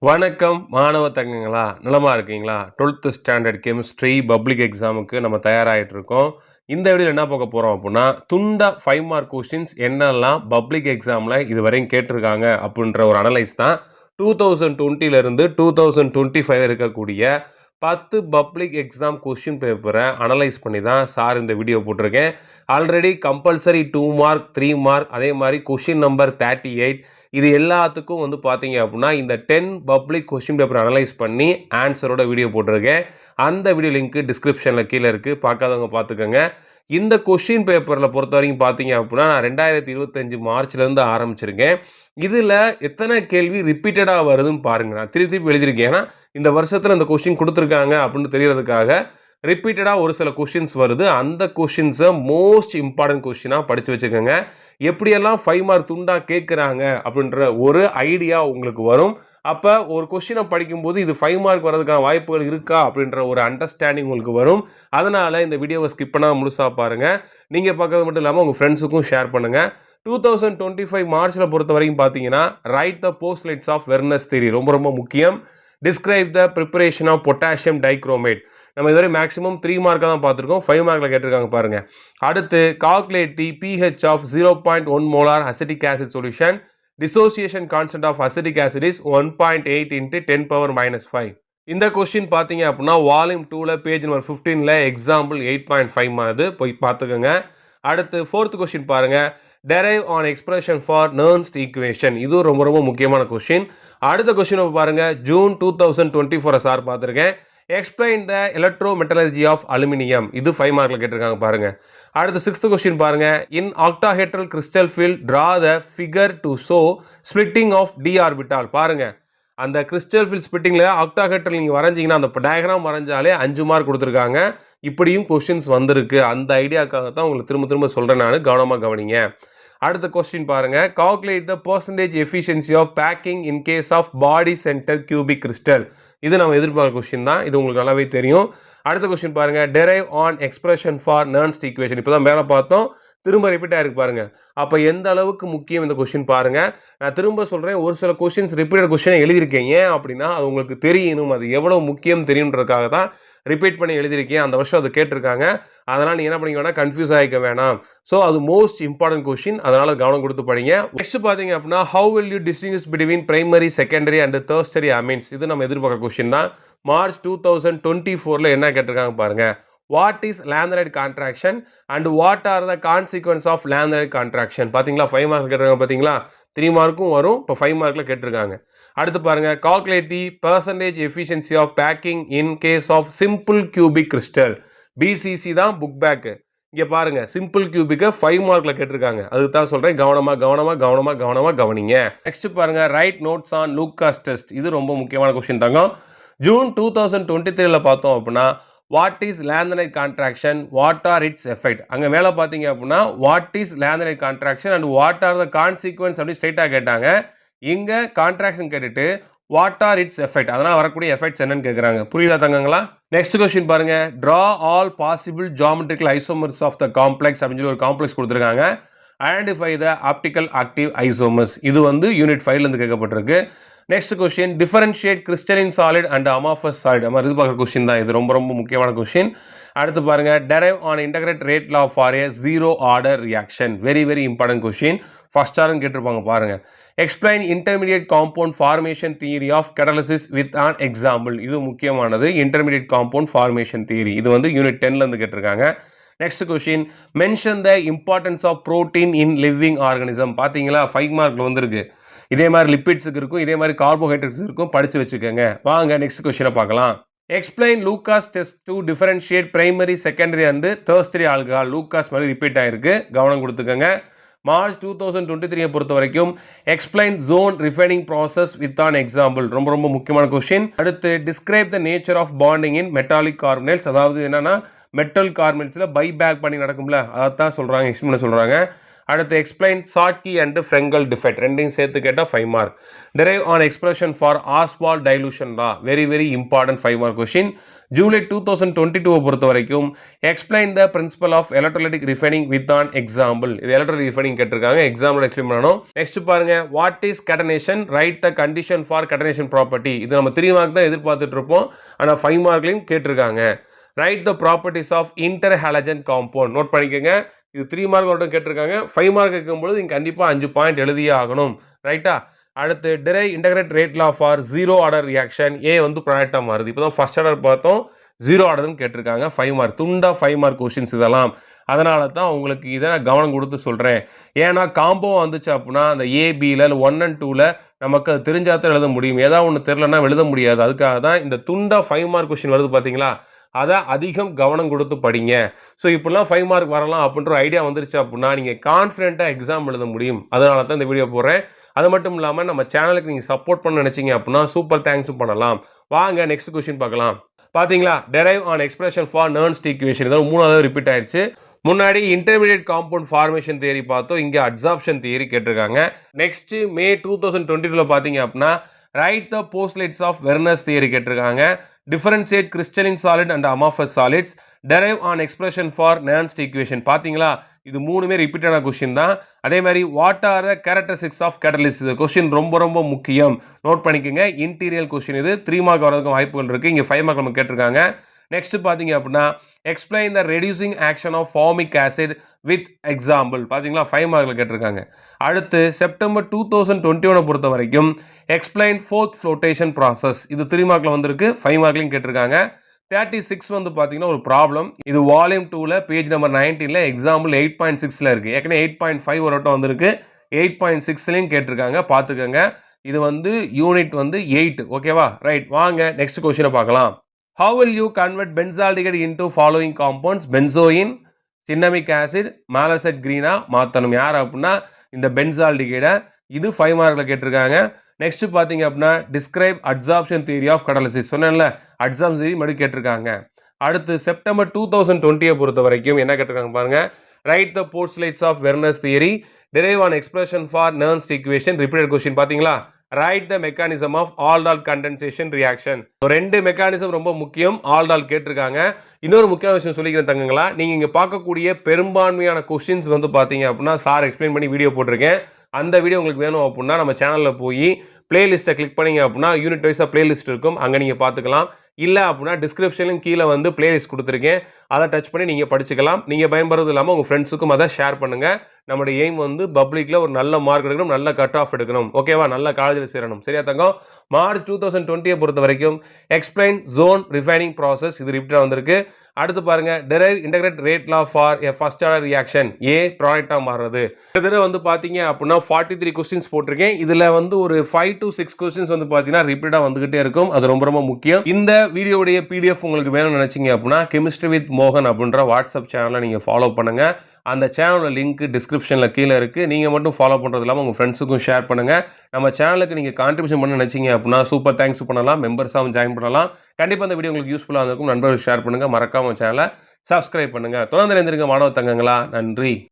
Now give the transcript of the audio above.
வணக்கம் மாணவ தங்கங்களா, நலமா இருக்கீங்களா? 12th ஸ்டாண்டர்ட் கெமிஸ்ட்ரி பப்ளிக் எக்ஸாமுக்கு நம்ம தயாராகிட்டு இருக்கோம். இந்த வீடியோவில் என்ன பார்க்க போகிறோம் அப்படின்னா, துண்டா 5 மார்க் கொஸ்டின்ஸ் என்னெல்லாம் பப்ளிக் எக்ஸாமில் இதுவரையும் கேட்டிருக்காங்க அப்படின்ற ஒரு அனலைஸ் தான் 2020லேருந்து 2025 இருக்கக்கூடிய 10 பப்ளிக் எக்ஸாம் கொஸ்டின் பேப்பரை அனலைஸ் பண்ணி தான் சார் இந்த வீடியோ போட்டிருக்கேன். ஆல்ரெடி கம்பல்சரி 2 மார்க் 3 மார்க் அதே மாதிரி கொஸ்டின் நம்பர் 38 இது எல்லாத்துக்கும் வந்து பார்த்தீங்க அப்படின்னா இந்த 10 பப்ளிக் கொஸ்டின் பேப்பர் அனலைஸ் பண்ணி ஆன்சரோட வீடியோ போட்டிருக்கேன். அந்த வீடியோ லிங்க் டிஸ்கிரிப்ஷனில் கீழே இருக்குது, பார்க்காதவங்க பார்த்துக்கோங்க. இந்த கொஸ்டின் பேப்பரில் பொறுத்த வரைக்கும் பார்த்தீங்க அப்படின்னா நான் 2025 மார்ச்லேருந்து ஆரம்பிச்சிருக்கேன். இதில் எத்தனை கேள்வி ரிப்பீட்டடாக வருதுன்னு பாருங்கள். நான் திருப்பி எழுதியிருக்கேன். ஏன்னா இந்த வருஷத்தில் இந்த கொஸ்டின் கொடுத்துருக்காங்க அப்படின்னு தெரியறதுக்காக ரிப்பீட்டடாக ஒரு சில கொஸ்டின்ஸ் வருது. அந்த கொஸ்டின்ஸை மோஸ்ட் இம்பார்ட்டன்ட் கொஸ்டினாக படித்து வச்சுக்கோங்க. எப்படியெல்லாம் 5 மார்க் துண்டா கேட்குறாங்க அப்படின்ற ஒரு ஐடியா உங்களுக்கு வரும். அப்போ ஒரு கொஸ்டினை படிக்கும்போது இது 5 மார்க் வரதுக்கான வாய்ப்புகள் இருக்கா அப்படின்ற ஒரு அண்டர்ஸ்டாண்டிங் உங்களுக்கு வரும். அதனால் இந்த வீடியோவை ஸ்கிப் பண்ணால் முழுசாக பாருங்கள். நீங்கள் பார்க்கறது மட்டும் இல்லாமல் உங்கள் ஃப்ரெண்ட்ஸுக்கும் ஷேர் பண்ணுங்கள். 2025 மார்ச்சில் பொறுத்த வரைக்கும் பார்த்தீங்கன்னா write the postulates of Werner's theory ரொம்ப ரொம்ப முக்கியம். Describe the preparation of potassium dichromate நம்ம இதுவரை மேக்ஸிமம் 3 மார்க்காக தான் பார்த்துருக்கோம். 5 மார்க்கில் கேட்டிருக்காங்க பாருங்கள். அடுத்து calculate the pH of 0.1 molar acetic acid solution. Dissociation constant of acetic acid is 1.8 × 10⁻⁵. இந்த கொஸ்டின் பார்த்தீங்க அப்படின்னா வால்யூம் 2ல் பேஜ் நம்பர் 15ல் எக்ஸாம்பிள் 8.5 மாதிரி போய் பார்த்துக்கோங்க. அடுத்து 4th கொஸ்டின் பாருங்கள். Derive an expression for Nernst equation. இது ரொம்ப ரொம்ப முக்கியமான கொஸ்டின். அடுத்த கொஸ்டின் பாருங்கள். ஜூன் 2024 சார் பார்த்துருக்கேன். Explain the electrometallurgy of aluminium. இது 5 மார்க்கில் கேட்டிருக்காங்க பாருங்க. அடுத்து 6th கொஸ்டின் பாருங்க. In octahedral crystal field draw the figure to show splitting of d orbital. பாருங்க, அந்த கிறிஸ்டல் ஃபீல்ட் ஸ்பிளிட்டிங்கில் ஆக்டாஹெட்ரல் நீங்கள் வரைஞ்சிங்கன்னா அந்த டயக்ராம் வரைஞ்சாலே 5 மார்க் கொடுத்துருக்காங்க. இப்படியும் கொஸ்டின்ஸ் வந்திருக்கு. அந்த ஐடியாக்காக தான் உங்களுக்கு திரும்ப திரும்ப சொல்கிறேன், நான் கவனமாக கவனிங்க. அடுத்த கொஸ்டின் பாருங்க. Calculate the percentage efficiency of packing in case of body centre cubic crystal. இது நம்ம எதிர்பார்க்க கொஸ்டின் தான், இது உங்களுக்கு நல்லாவே தெரியும். அடுத்த கொஸ்டின் பாருங்க. Derive an expression for Nernst equation. இப்போ தான் மேலே பார்த்தோம், திரும்ப ரிப்பீட் ஆயிருக்கு பாருங்க. அப்போ எந்த அளவுக்கு முக்கியம் இந்த கொஸ்டின் பாருங்க. நான் திரும்ப சொல்றேன், ஒரு சில கொஸ்டின்ஸ் ரிப்பீட்டட் கொஸ்டினை எழுதியிருக்கேன். ஏன் அப்படின்னா அது உங்களுக்கு தெரியணும், அது எவ்வளவு முக்கியம் தெரியுன்றதுக்காக தான் ரிப்பீட் பண்ணி எழுதியிருக்கேன். அந்த வருஷம் அது கேட்டிருக்காங்க. அதனால் நீ என்ன பண்ணிக்க வேணாம், கன்ஃபியூஸ் ஆகிக்க வேணாம். ஸோ அது மோஸ்ட் இம்பார்ட்டன்ட் கொஸ்டின், அதனால் கவனம் கொடுத்து படிங்க. நெக்ஸ்ட் பார்த்தீங்க அப்படின்னா how will you distinguish between primary secondary and tertiary amines. இது நம்ம எதிர்பார்க்குற கொஸ்டின் தான். மார்ச் 2024 என்ன கேட்டிருக்காங்க பாருங்க. What is lanthanide contraction and what are the consequences of lanthanide contraction. பார்த்தீங்களா, 5 மார்க் கேட்டிருக்காங்க. பார்த்தீங்களா, 3 மார்க்கும் வரும். இப்போ 5 மார்க்கில் கேட்டிருக்காங்க. அடுத்து பாருங்க. Calculate the percentage efficiency of packing in case of simple cubic crystal. BCC தான் புக் பேக்கு. இங்கே பாருங்க, சிம்பிள் கியூபிக்கை 5 மார்க்கில் கேட்டிருக்காங்க. அதுக்கு தான் சொல்கிறேன், கவனமாக கவனிங்க. நெக்ஸ்ட் பாருங்க. Write notes on Lucas test. இது ரொம்ப முக்கியமான கொஸ்டின் தாங்க. ஜூன் 2023 பார்த்தோம் அப்படின்னா what is lanthanide contraction, what are its effect. அங்கே மேலே பார்த்தீங்க அப்படின்னா what is lanthanide contraction and what are the consequences அப்படின்னு ஸ்ட்ரைட்டாக கேட்டாங்க. இங்கே கான்ட்ராக்ஷன் கேட்டுட்டு வாட் ஆர் இட்ஸ் எஃபெக்ட், அதனால் வரக்கூடிய எஃபெக்ட்ஸ் என்னன்னு கேட்குறாங்க. புரியுதா தங்கங்களா? நெக்ஸ்ட் கொஸ்டின் பாருங்க. Draw all possible geometrical isomers of the complex அப்படின்னு சொல்லி ஒரு காம்ப்ளெக்ஸ் கொடுத்துருக்காங்க. Identify the optical active isomers. இது வந்து யூனிட் 5லேருந்து கேட்கப்பட்டிருக்கு. Next question. Differentiate crystalline solid and amorphous solid. நம்ம இது பார்க்குற கொஸ்டின் தான். இது ரொம்ப ரொம்ப முக்கியமான கொஸ்டின். அடுத்து பாருங்க. Derive an integrate rate law for a zero order reaction. Very very important question. First ஆர்னு கேட்டிருப்பாங்க பாருங்க. Explain intermediate compound formation theory of catalysis with an example. இது முக்கியமானது. இன்டர்மீடியட் காம்பவுண்ட் ஃபார்மேஷன் தியரி, இது வந்து யூனிட் 10லேருந்து கேட்டிருக்காங்க. Next question. Mention the importance of protein in living organism. பார்த்தீங்களா, 5 மார்க்கில் வந்துருக்கு. இதே மாதிரி லிப்பிட்ஸுக்கு இருக்கும், இதே மாதிரி கார்போஹைட்ரேட்ஸ் இருக்கும், படித்து வச்சுக்கோங்க. வாங்க நெக்ஸ்ட் கொஸ்டினை பார்க்கலாம். Explain Lucas test to differentiate primary secondary and tertiary alcohol. Lucas மாதிரி ரிப்பீட் ஆயிருக்கு, கவனம் கொடுத்துக்கோங்க. மார்ச் 2023 பொறுத்த வரைக்கும் explain zone refining process with an example. ரொம்ப ரொம்ப முக்கியமான கொஸ்டின். அடுத்து describe the nature of bonding in metallic carbonates. அதாவது என்னன்னா மெட்டல் கார்பனேட்ஸில் பை பேக் பண்ணி நடக்கும்ல, அதான் சொல்கிறாங்க, எக்ஸ்பிளைன் சொல்கிறாங்க. அடுத்து explain Schottky and Frenkel defect ரெண்டையும் சேர்த்து கேட்டால் 5 mark. Derive an expression for Ostwald dilution law very very important 5 mark question. July 2022 பொறுத்த வரைக்கும் explain the principle of electrolytic refining with an example. இது எலக்ட்ரோலைட்டிக் ரிஃபைனிங் கேட்டிருக்காங்க, example explain பண்ணணும். Next பாருங்க, what is catenation, write the condition for catenation property. இது நம்ம 3 mark தான் எதிர்பார்த்துட்டு இருப்போம், ஆனால் 5 மார்க்லையும் கேட்டிருக்காங்க. Write the properties of interhalogen compound. Note பண்ணிக்கோங்க, இது 3 மார்க் மட்டும் கேட்டிருக்காங்க. 5 மார்க் கேட்கும்போது இங்கே கண்டிப்பாக 5 பாயிண்ட் எழுதியே ஆகணும். ரைட்டா? அடுத்து derive integrate rate law for zero order reaction. A வந்து ப்ராடக்டாக மாறுது. இப்போ தான் ஃபர்ஸ்ட் ஆர்டர் பார்த்தோம், ஜீரோ ஆர்டர்னு கேட்டிருக்காங்க. 5 மார்க், துண்டா 5 மார்க் கொஸ்டின்ஸ் இதெல்லாம். அதனால தான் உங்களுக்கு இதை நான் கவனம் கொடுத்து சொல்கிறேன். ஏன்னா காம்போ வந்துச்சு அப்படின்னா அந்த ஏபியில் 1 and 2ல் நமக்கு அது தெரிஞ்சாதான் எழுத முடியும். ஏதாவது ஒன்று தெரிலன்னா எழுத முடியாது. அதுக்காக தான் இந்த துண்டா 5 மார்க் கொஸ்டின் வருது பார்த்தீங்களா, அதை அதிகம் கவனம் கொடுத்து படிங்க. ஸோ இப்படிலாம் 5 மார்க் வரலாம் அப்படின்ற ஒரு ஐடியா வந்துருச்சு அப்படின்னா நீங்கள் கான்ஃபிடென்ட்டாக எக்ஸாம் எழுத முடியும். அதனால தான் இந்த வீடியோ போடுறேன். அது மட்டும் இல்லாமல் நம்ம சேனலுக்கு நீங்கள் சப்போர்ட் பண்ண நினச்சிங்க அப்படின்னா சூப்பர் தேங்க்ஸும் பண்ணலாம். வாங்க நெக்ஸ்ட் கொஸ்டின் பார்க்கலாம். பார்த்தீங்களா, derive an expression for Nernst equation. இதான் 3வது ரிப்பீட் ஆயிடுச்சு. முன்னாடி இன்டர்மீடியட் காம்பவுண்ட் ஃபார்மேஷன் தியரி பார்த்தோம், இங்கே அட்சார்ப்ஷன் தியரி கேட்டிருக்காங்க. நெக்ஸ்ட் மே 2022 பார்த்தீங்க அப்படின்னா write the postulates of Werner's theory கேட்டிருக்காங்க. Differentiate crystalline solid and amorphous solids. Derive an expression for Nernst equation. பார்த்தீங்களா, இது 3மே ரிப்பீட்டான கொஸ்டின் தான். அதே மாதிரி what are the characteristics of catalyst. இது கொஸ்டின் ரொம்ப ரொம்ப முக்கியம், நோட் பண்ணிக்கோங்க. இன்டீரியல் கொஸ்டின் இது 3 மார்க் வரதுக்கும் வாய்ப்புகள் இருக்குது. இங்கே 5 மார்க் நம்ம கேட்டிருக்காங்க. நெக்ஸ்ட் பார்த்தீங்க அப்படின்னா explain the reducing action of formic acid with example. பார்த்தீங்களா, 5 மார்க்கில் கேட்டிருக்காங்க. அடுத்து செப்டம்பர் 2021 பொறுத்த வரைக்கும் எக்ஸ்பிளைன் ஃபோர்த் ஃப்ளோட்டேஷன் ப்ராசஸ். இது 3 மார்க்கில் வந்திருக்கு, 5 மார்க்லையும் கேட்டிருக்காங்க. 36 வந்து பார்த்தீங்கன்னா ஒரு ப்ராப்ளம். இது வால்யூம் 2ல் பேஜ் நம்பர் 19ல் எக்ஸாம்பிள் 8.6ல் இருக்குது. ஏற்கனவே 8.5 ஒரு வட்டம் வந்திருக்கு, 8.6லையும் கேட்டிருக்காங்க, பார்த்துக்கோங்க. இது வந்து யூனிட் வந்து 8. ஓகேவா? ரைட், வாங்க நெக்ஸ்ட் கொஸ்டினை பார்க்கலாம். How will you convert benzaldehyde into following compounds? Benzoin, cinnamic acid, malacet green மாற்றணும். யார் அப்படின்னா இந்த பென்சால்டிகைடை. இது 5 மார்க்கில் கேட்டிருக்காங்க. நெக்ஸ்ட் பார்த்தீங்க அப்படின்னா describe adsorption theory of catalysis. சொன்னேன்ல, அட்சார்ப்ஷன் தியரி மறுபடியும் கேட்டிருக்காங்க. அடுத்து செப்டம்பர் 2020 பொறுத்த வரைக்கும் என்ன கேட்டிருக்காங்க பாருங்க. Write the postulates of Werner's theory. Derive an expression for Nernst equation. Repeated question. பார்த்தீங்களா, write the mechanism of aldol condensation reaction. 2 mechanism ரொம்ப முக்கியம், ஆல்டால் கேட்டிருக்காங்க. இன்னொரு முக்கியமான விஷயம் சொல்லிக்கிறேன் தங்கங்களா, நீங்கள் இங்கே பார்க்கக்கூடிய பெரும்பான்மையான கொஸ்டின்ஸ் வந்து பார்த்தீங்க அப்படின்னா சார் எக்ஸ்பிளைன் பண்ணி வீடியோ போட்டிருக்கேன். அந்த வீடியோ உங்களுக்கு வேணும் அப்படின்னா நம்ம சேனலில் போய் பிளேலிஸ்ட்டை கிளிக் பண்ணிங்க அப்படின்னா யூனிட் வைஸாக பிளேலிஸ்ட் இருக்கும், அங்கே நீங்கள் பார்த்துக்கலாம். இல்லை அப்படின்னா டிஸ்கிரிப்ஷனும் கீழே வந்து பிளேலிஸ்ட் கொடுத்துருக்கேன், அதை டச் பண்ணி நீங்கள் படிச்சுக்கலாம். நீங்கள் பயன்படுறது இல்லாமல் உங்கள் ஃப்ரெண்ட்ஸுக்கும் அதை ஷேர் பண்ணுங்கள். நம்மளுடைய எய்ம் வந்து பப்ளிக்கில் ஒரு நல்ல மார்க் எடுக்கணும், நல்ல கட் ஆஃப் எடுக்கணும். ஓகேவா? நல்ல காலேஜில் சேரணும். சரியா தங்கம்? மார்ச் 2020 பொறுத்த வரைக்கும் எக்ஸ்பிளைன் ஜோன் ரிஃபைனிங் ப்ராசஸ். இது ரிப்பீட்டாக வந்திருக்கு. அடுத்து பாருங்க, derive integrate rate law for a first order reaction. A ப்ராடக்டாக மாறுறது. இதில் வந்து பார்த்தீங்க அப்படின்னா 43 கொஸ்டின்ஸ் போட்டிருக்கேன். இதில் வந்து ஒரு 5 to 6 கொஸ்டின்ஸ் வந்து பார்த்தீங்கன்னா ரிப்பீட்டாக வந்துகிட்டே இருக்கும். அது ரொம்ப ரொம்ப முக்கியம். இந்த வீடியோடைய PDF உங்களுக்கு வேணும்னு நினைச்சீங்க அப்படின்னா கெமிஸ்ட்ரி வித் மோகன் அப்படின்ற வாட்ஸ்அப் சேனலை நீங்கள் ஃபாலோ பண்ணுங்க. அந்த சேனலோட லிங்க் டிஸ்கிரிப்ஷனில் கீழே இருக்குது. நீங்கள் மட்டும் ஃபாலோ பண்ணுறது இல்லாமல் உங்கள் ஃப்ரெண்ட்ஸுக்கும் ஷேர் பண்ணுங்கள். நம்ம சேனலுக்கு நீங்கள் கான்ட்ரிபியூஷன் பண்ண நினச்சிங்க அப்படின்னா சூப்பர் தேங்க்ஸ் பண்ணலாம், மெம்பர்ஸாகவும் ஜாயின் பண்ணலாம். கண்டிப்பாக இந்த வீடியோ உங்களுக்கு யூஸ்ஃபுல்லாக இருக்கும். நண்பர்கள் ஷேர் பண்ணுங்கள், மறக்காமல் சேனலை சப்ஸ்கிரைப் பண்ணுங்கள். தொடர்ந்து இருந்திருங்க மாணவ தங்கங்களா. நன்றி.